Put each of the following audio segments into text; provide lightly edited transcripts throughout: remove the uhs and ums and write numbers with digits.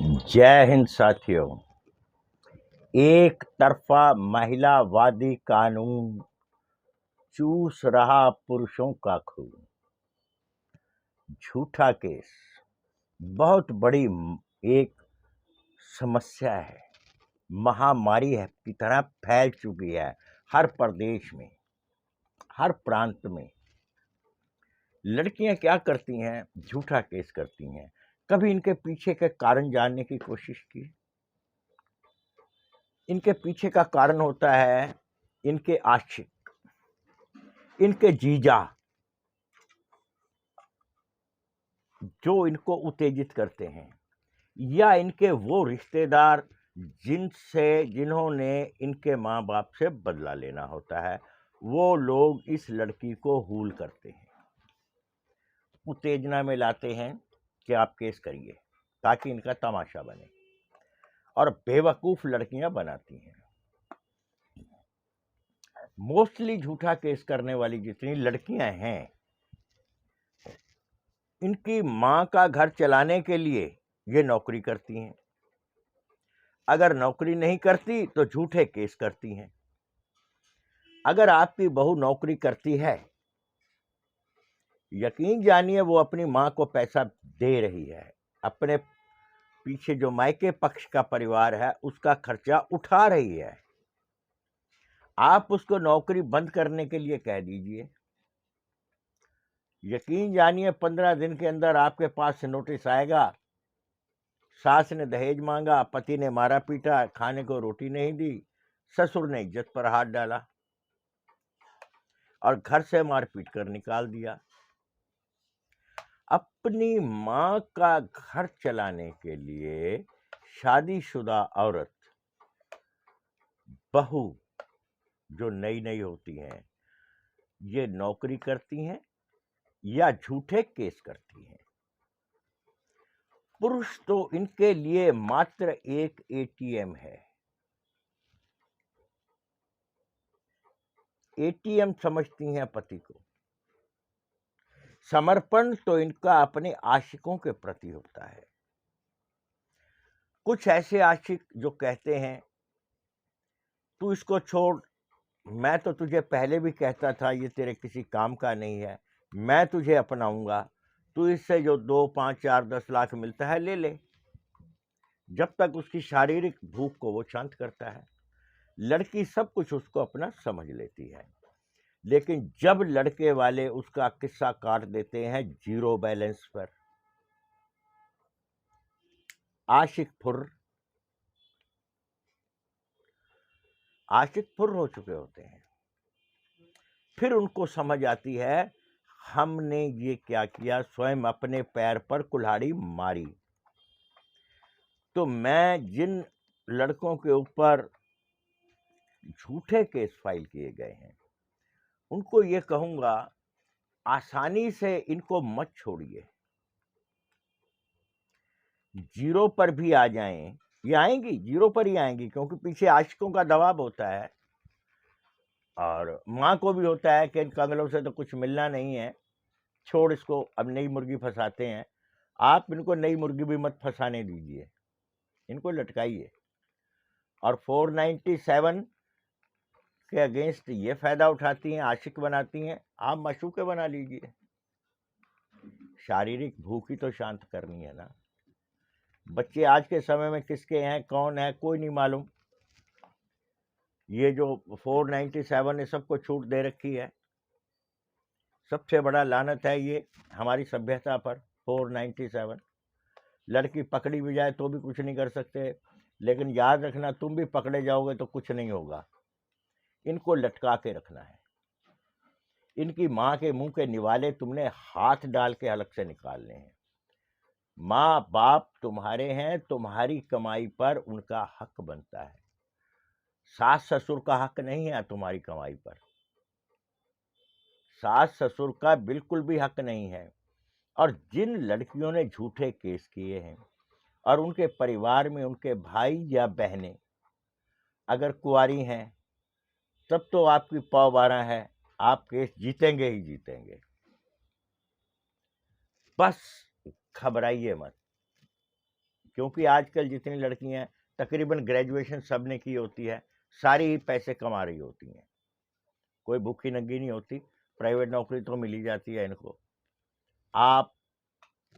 जय हिंद साथियों। एक तरफा महिलावादी कानून चूस रहा पुरुषों का खून। झूठा केस बहुत बड़ी एक समस्या है, महामारी है की तरह फैल चुकी है हर प्रदेश में, हर प्रांत में। लड़कियां क्या करती हैं? झूठा केस करती हैं। कभी इनके पीछे के कारण जानने की कोशिश की? इनके पीछे का कारण होता है इनके आशिक, इनके जीजा, जो इनको उत्तेजित करते हैं, या इनके वो रिश्तेदार जिन्होंने इनके माँ बाप से बदला लेना होता है। वो लोग इस लड़की को हूल करते हैं, उत्तेजना में लाते हैं कि आप केस करिए ताकि इनका तमाशा बने, और बेवकूफ लड़कियां बनाती हैं। मोस्टली झूठा केस करने वाली जितनी लड़कियां हैं, इनकी माँ का घर चलाने के लिए ये नौकरी करती हैं। अगर नौकरी नहीं करती तो झूठे केस करती हैं। अगर आपकी बहू नौकरी करती है, यकीन जानिए वो अपनी माँ को पैसा दे रही है, अपने पीछे जो मायके पक्ष का परिवार है उसका खर्चा उठा रही है। आप उसको नौकरी बंद करने के लिए कह दीजिए, यकीन जानिए 15 दिन के अंदर आपके पास नोटिस आएगा। सास ने दहेज मांगा, पति ने मारा पीटा, खाने को रोटी नहीं दी, ससुर ने इज्जत पर हाथ डाला और घर से मारपीट कर निकाल दिया। अपनी माँ का घर चलाने के लिए शादीशुदा औरत, बहू जो नई नई होती हैं, ये नौकरी करती हैं या झूठे केस करती हैं। पुरुष तो इनके लिए मात्र एक एटीएम है। एटीएम समझती हैं पति को। समर्पण तो इनका अपने आशिकों के प्रति होता है। कुछ ऐसे आशिक जो कहते हैं तू इसको छोड़, मैं तो तुझे पहले भी कहता था ये तेरे किसी काम का नहीं है, मैं तुझे अपनाऊंगा, तू इससे जो 2, 5, 4, 10 लाख मिलता है ले ले, जब तक उसकी शारीरिक भूख को वो शांत करता है। लड़की सब कुछ उसको अपना समझ लेती है, लेकिन जब लड़के वाले उसका किस्सा काट देते हैं जीरो बैलेंस पर, आशिक फुर हो चुके होते हैं। फिर उनको समझ आती है हमने ये क्या किया, स्वयं अपने पैर पर कुल्हाड़ी मारी। तो मैं जिन लड़कों के ऊपर झूठे केस फाइल किए गए हैं उनको ये कहूंगा, आसानी से इनको मत छोड़िए। जीरो पर भी आ जाएं, ये आएंगी, जीरो पर ही आएंगी, क्योंकि पीछे आशिकों का दबाव होता है और माँ को भी होता है कि इन कंगलों से तो कुछ मिलना नहीं है, छोड़ इसको, अब नई मुर्गी फंसाते हैं। आप इनको नई मुर्गी भी मत फंसाने दीजिए, इनको लटकाइए। और 497 के अगेंस्ट ये फायदा उठाती हैं, आशिक बनाती हैं, आप मशूके बना लीजिए। शारीरिक भूख ही तो शांत करनी है ना। बच्चे आज के समय में किसके हैं, कौन है, कोई नहीं मालूम। ये जो 497 ने सबको छूट दे रखी है, सबसे बड़ा लानत है ये हमारी सभ्यता पर। 497 लड़की पकड़ी भी जाए तो भी कुछ नहीं कर सकते, लेकिन याद रखना तुम भी पकड़े जाओगे तो कुछ नहीं होगा। इनको लटका के रखना है। इनकी माँ के मुंह के निवाले तुमने हाथ डाल के अलग से निकालने हैं। माँ बाप तुम्हारे हैं, तुम्हारी कमाई पर उनका हक बनता है। सास ससुर का हक नहीं है तुम्हारी कमाई पर, सास ससुर का बिल्कुल भी हक नहीं है। और जिन लड़कियों ने झूठे केस किए हैं और उनके परिवार में उनके भाई या बहनें अगर कुंवारी हैं, तब तो आपकी पौ 12 है, आप केस जीतेंगे ही जीतेंगे। बस घबराइए मत, क्योंकि आजकल जितनी लड़कियां तकरीबन ग्रेजुएशन सब ने की होती है, सारी ही पैसे कमा रही होती हैं, कोई भूखी नंगी नहीं होती, प्राइवेट नौकरी तो मिल ही जाती है इनको। आप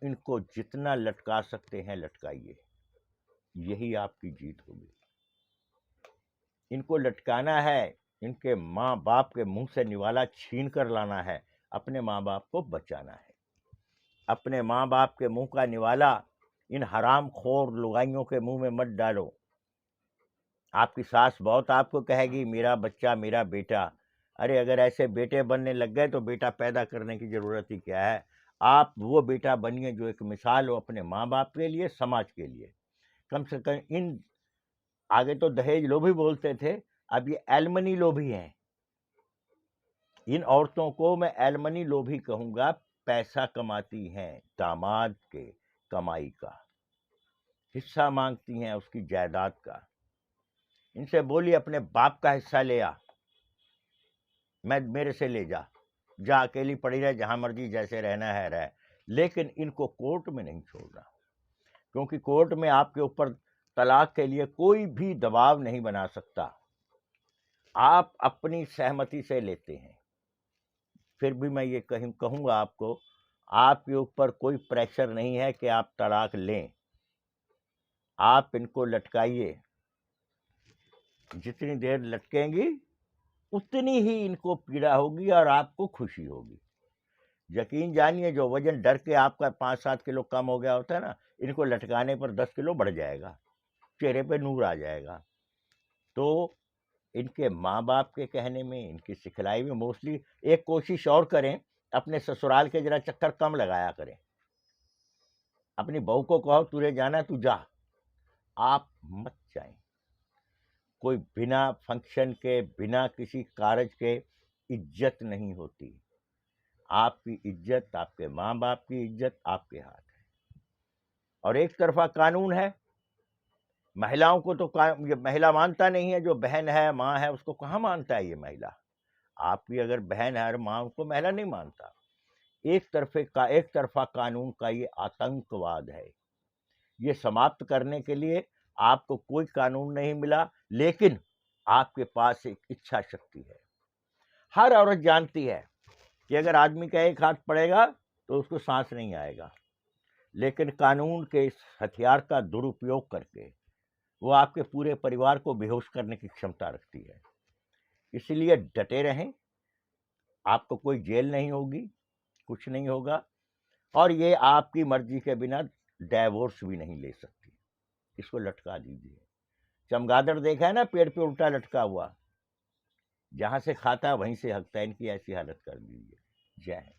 इनको जितना लटका सकते हैं लटकाइए, यही आपकी जीत होगी। इनको लटकाना है, इनके माँ बाप के मुंह से निवाला छीन कर लाना है, अपने माँ बाप को बचाना है। अपने माँ बाप के मुंह का निवाला इन हराम खोर लुगाइयों के मुंह में मत डालो। आपकी सास बहुत आपको कहेगी मेरा बच्चा मेरा बेटा, अरे अगर ऐसे बेटे बनने लग गए तो बेटा पैदा करने की जरूरत ही क्या है। आप वो बेटा बनिए जो एक मिसाल हो अपने माँ बाप के लिए, समाज के लिए। कम से कम इन आगे तो दहेज लोभी बोलते थे, अब ये एलमनी लोभी हैं। इन औरतों को मैं एलमनी लोभी कहूंगा। पैसा कमाती हैं, दामाद के कमाई का हिस्सा मांगती हैं, उसकी जायदाद का। इनसे बोलिए अपने बाप का हिस्सा ले आ, मैं मेरे से ले जा, जा अकेली पड़ी रहे, जहां मर्जी जैसे रहना है रह, लेकिन इनको कोर्ट में नहीं छोड़ना, क्योंकि कोर्ट में आपके ऊपर तलाक के लिए कोई भी दबाव नहीं बना सकता। आप अपनी सहमति से लेते हैं। फिर भी मैं ये कहूंगा आपको, आपके ऊपर कोई प्रेशर नहीं है कि आप तलाक लें। आप इनको लटकाइए, जितनी देर लटकेंगी उतनी ही इनको पीड़ा होगी और आपको खुशी होगी। यकीन जानिए, जो वजन डर के आपका 5-7 किलो कम हो गया होता है ना, इनको लटकाने पर 10 किलो बढ़ जाएगा, चेहरे पे नूर आ जाएगा। तो इनके माँ बाप के कहने में, इनकी सिखलाई में मोस्टली एक कोशिश और करें, अपने ससुराल के जरा चक्कर कम लगाया करें। अपनी बहू को कहो तुझे जाना तू जा, आप मत जाएं। कोई बिना फंक्शन के, बिना किसी कार्य के इज्जत नहीं होती। आपकी इज्जत, आपके माँ बाप की इज्जत आपके हाथ है। और एक तरफा कानून है, महिलाओं को तो ये महिला मानता नहीं है। जो बहन है, माँ है, उसको कहाँ मानता है ये महिला। आपकी अगर बहन है और माँ, उसको महिला नहीं मानता। एक तरफा कानून का ये आतंकवाद है। ये समाप्त करने के लिए आपको कोई कानून नहीं मिला, लेकिन आपके पास एक इच्छा शक्ति है। हर औरत जानती है कि अगर आदमी का एक हाथ पड़ेगा तो उसको सांस नहीं आएगा, लेकिन कानून के इस हथियार का दुरुपयोग करके वो आपके पूरे परिवार को बेहोश करने की क्षमता रखती है। इसलिए डटे रहें, आपको कोई जेल नहीं होगी, कुछ नहीं होगा, और ये आपकी मर्जी के बिना डाइवोर्स भी नहीं ले सकती। इसको लटका दीजिए। चमगादड़ देखा है ना, पेड़ पे उल्टा लटका हुआ, जहां से खाता है वहीं से हकता है। इनकी ऐसी हालत कर दीजिए। जय हिंद।